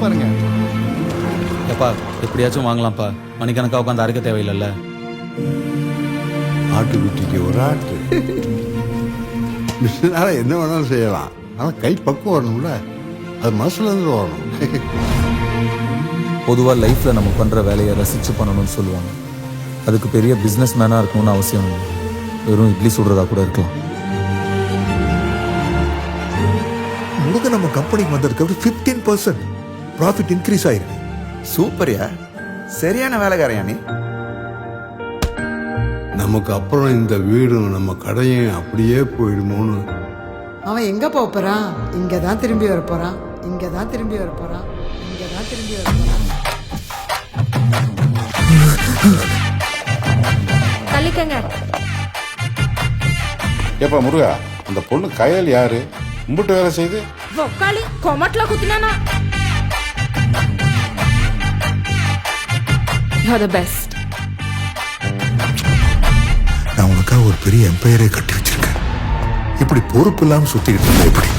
பாருங்க. எப்பா எப்படியாச்சும் வாங்கலாம்ப்பா, மணிக்கணக்காக உட்காந்து அரைக்க தேவையில்லைல்ல. ஆட்டுக்குட்டிக்கு ஒரு ஆட்டு மிஷினால என்ன வேணாலும் செய்யலாம். ஆனால் கை பக்கம் வரணும்ல, அது மனசுலேருந்து வரணும். பொதுவாக லைஃப்பில் நம்ம பண்ணுற வேலையை ரசித்து பண்ணணும்னு சொல்லுவாங்க. அதுக்கு பெரிய பிஸ்னஸ் மேனாக இருக்கணும்னு அவசியம் இல்லை. வெறும் இட்லி சுடுறதா கூட இருக்கலாம். முருகன் நம்ம கம்பெனிக்கு வந்ததுக்கு 15% ப்ராஃபிட் இன்க்ரீஸ் ஆயிருக்கு. சூப்பர்யா, சரியான வேலைக்காரையா நீ. நமக்கு அப்புறம் இந்த வீடும் நம்ம கடையும் அப்படியே போயிடுமோன்னு. அவன் எங்க போறான்? இங்க தான் திரும்பி வர போறான். இங்க தான் திரும்பி வர போறான். இங்க தான் திரும்பி வர போறான். தள்ளிக்கங்க. ஏப்பா முருகா, அந்த பொண்ணு கயல் யாரு? கும்பிட்டு வேலை செய்து ஒக்காளி கொமட்ல குத்துனானா? You are the best. நான் உனக்காக ஒரு பெரிய எம்பையரே கட்டி வச்சிருக்கேன். இப்படி பொறுப்பு இல்லாம சுத்திக்கிட்டு இருந்தா எப்படி?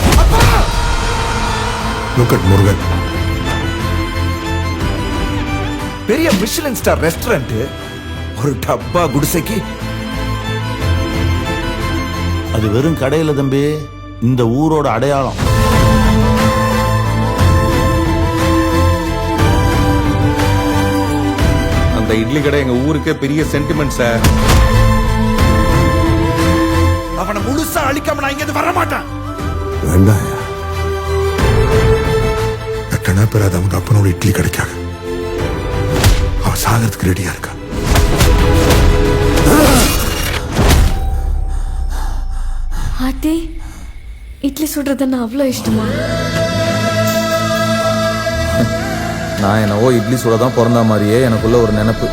Look at Murugan. பெரிய மிஷிலின் ஸ்டார் ரெஸ்டாரண்ட், ஒரு டப்பா குடிசைக்கு. அது வெறும் கடையில் தம்பி, இந்த ஊரோட அடையாளம். அந்த இட்லி கடை எங்க ஊருக்கே பெரிய சென்டிமெண்ட் சார். அவனை முழுசா அழிக்காம நான் இங்க வர மாட்டேன். வேண்டாம், எட்டனா பெறாத அவங்க அப்பனோட இட்லி கிடைக்காக அவ சாகிறதுக்கு ரெடியா இருக்கா. ஆத்தி, இட்லி சுடுறதுன்னா அவ்வளோ இஷ்டமா? நான் என்னவோ இட்லி சுட தான் பிறந்த மாதிரியே எனக்குள்ள ஒரு நினைப்பு.